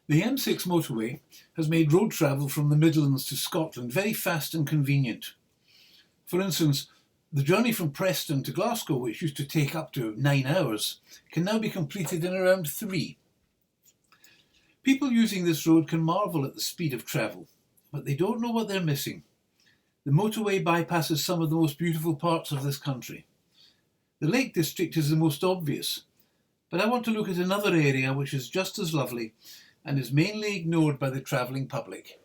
The M6 motorway has made road travel from the Midlands to Scotland very fast and convenient. For instance, the journey from Preston to Glasgow, which used to take up to 9 hours, can now be completed in around 3. People using this road can marvel at the speed of travel, but they don't know what they're missing. The motorway bypasses some of the most beautiful parts of this country. The Lake District is the most obvious, but I want to look at another area which is just as lovely and is mainly ignored by the travelling public.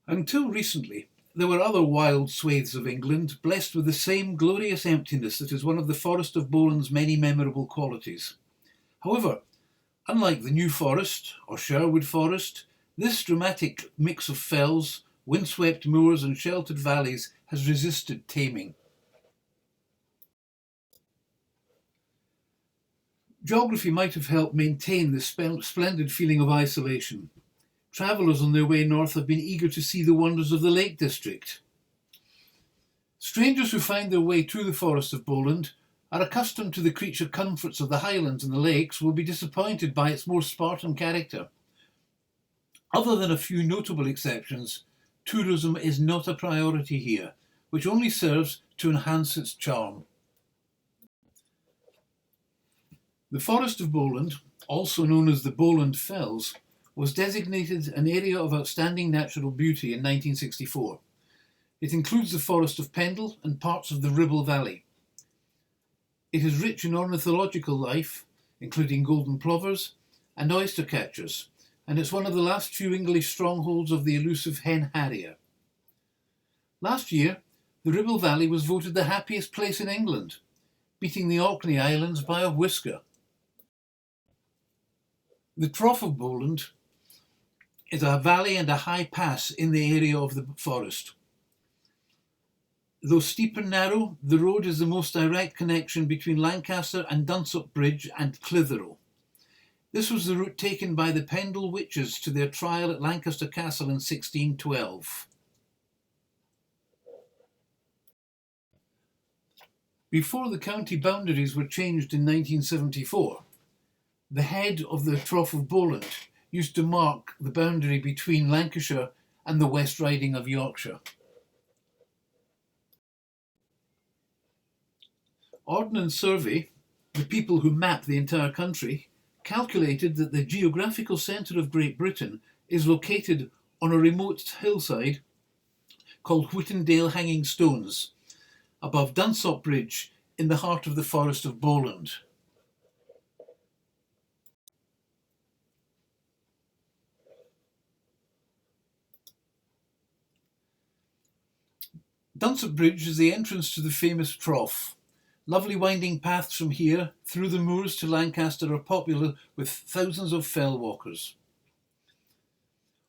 Until recently, there were other wild swathes of England blessed with the same glorious emptiness that is one of the Forest of Bowland's many memorable qualities. However, unlike the New Forest or Sherwood Forest, this dramatic mix of fells, windswept moors and sheltered valleys has resisted taming. Geography might have helped maintain this splendid feeling of isolation. Travellers on their way north have been eager to see the wonders of the Lake District. Strangers who find their way to the Forest of Bowland are accustomed to the creature comforts of the highlands and the lakes will be disappointed by its more Spartan character. Other than a few notable exceptions, tourism is not a priority here, which only serves to enhance its charm. The Forest of Bowland, also known as the Bowland Fells, was designated an area of outstanding natural beauty in 1964. It includes the Forest of Pendle and parts of the Ribble Valley. It is rich in ornithological life, including golden plovers and oyster catchers, and it's one of the last few English strongholds of the elusive hen harrier. Last year, the Ribble Valley was voted the happiest place in England, beating the Orkney Islands by a whisker. The Trough of Bowland is a valley and a high pass in the area of the forest. Though steep and narrow, the road is the most direct connection between Lancaster and Dunsop Bridge and Clitheroe. This was the route taken by the Pendle witches to their trial at Lancaster Castle in 1612. Before the county boundaries were changed in 1974, the head of the Trough of Bowland used to mark the boundary between Lancashire and the West Riding of Yorkshire. Ordnance Survey, the people who map the entire country, calculated that the geographical centre of Great Britain is located on a remote hillside called Whittendale Hanging Stones, above Dunsop Bridge in the heart of the Forest of Bowland. Dunsop Bridge is the entrance to the famous Trough. Lovely winding paths from here through the moors to Lancaster are popular with thousands of fell walkers.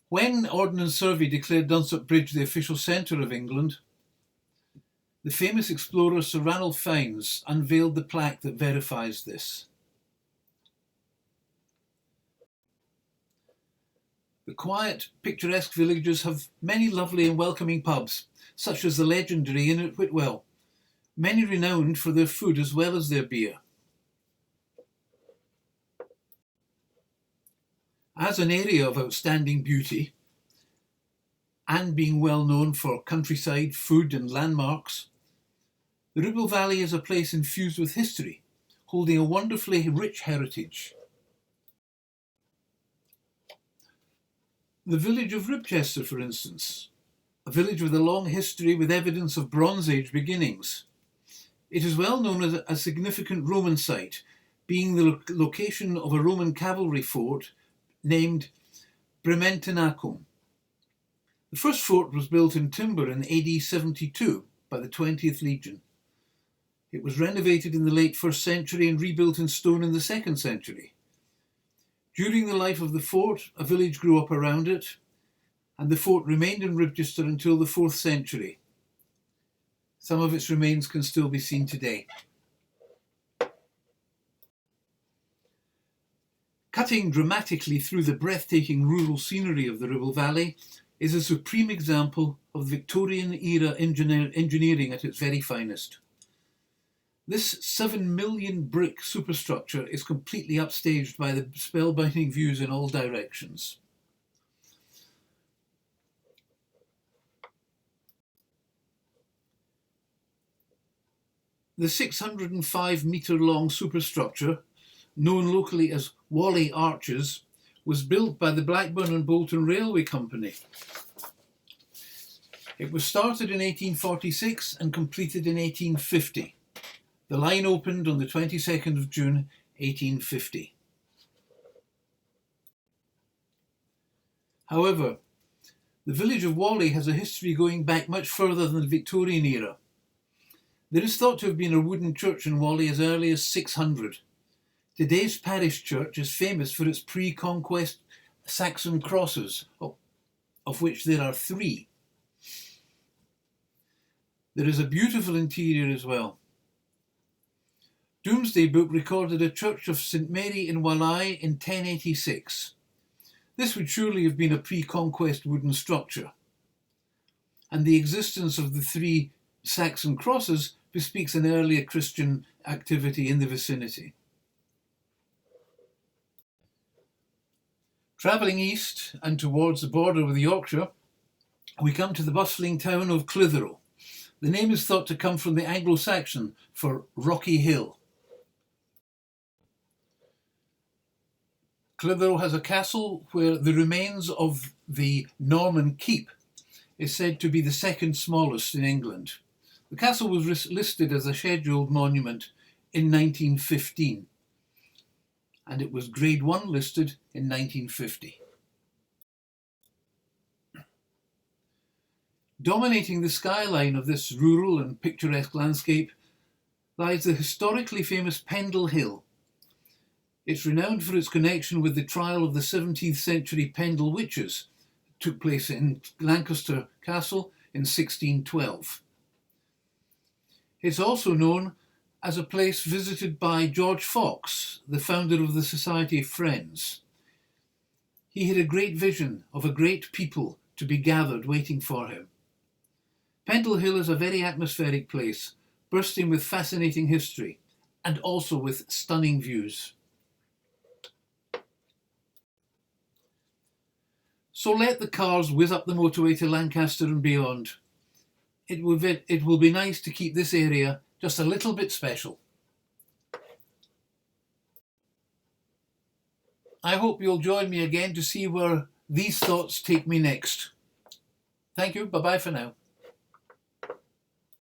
When Ordnance Survey declared Dunsop Bridge the official centre of England, the famous explorer Sir Ranulph Fiennes unveiled the plaque that verifies this. The quiet, picturesque villages have many lovely and welcoming pubs, such as the legendary Inn at Whitwell, many renowned for their food as well as their beer. As an area of outstanding beauty, and being well known for countryside, food and landmarks, the Ribble Valley is a place infused with history, holding a wonderfully rich heritage. The village of Ribchester, for instance, a village with a long history with evidence of Bronze Age beginnings. It is well known as a significant Roman site, being the location of a Roman cavalry fort named Brementinacum. The first fort was built in timber in AD 72 by the 20th Legion. It was renovated in the late 1st century and rebuilt in stone in the 2nd century. During the life of the fort, a village grew up around it, and the fort remained in Ribchester until the 4th century. Some of its remains can still be seen today. Cutting dramatically through the breathtaking rural scenery of the Ribble Valley is a supreme example of Victorian-era engineering at its very finest. This 7 million brick superstructure is completely upstaged by the spellbinding views in all directions. The 605-metre-long superstructure, known locally as Whalley Arches, was built by the Blackburn and Bolton Railway Company. It was started in 1846 and completed in 1850. The line opened on the 22nd of June 1850. However, the village of Whalley has a history going back much further than the Victorian era. There is thought to have been a wooden church in Whalley as early as 600. Today's parish church is famous for its pre-conquest Saxon crosses, of which there are 3. There is a beautiful interior as well. Domesday Book recorded a church of St Mary in Whalley in 1086. This would surely have been a pre-conquest wooden structure, and the existence of the 3 Saxon crosses bespeaks an earlier Christian activity in the vicinity. Travelling east and towards the border with Yorkshire, we come to the bustling town of Clitheroe. The name is thought to come from the Anglo-Saxon for rocky hill. Clitheroe has a castle where the remains of the Norman keep is said to be the second smallest in England. The castle was listed as a scheduled monument in 1915, and it was Grade 1 listed in 1950. Dominating the skyline of this rural and picturesque landscape lies the historically famous Pendle Hill. It's renowned for its connection with the trial of the 17th century Pendle witches. It took place in Lancaster Castle in 1612. It's also known as a place visited by George Fox, the founder of the Society of Friends. He had a great vision of a great people to be gathered waiting for him. Pendle Hill is a very atmospheric place, bursting with fascinating history and also with stunning views. So let the cars whiz up the motorway to Lancaster and beyond. It will be nice to keep this area just a little bit special. I hope you'll join me again to see where these thoughts take me next. Thank you. Bye-bye for now.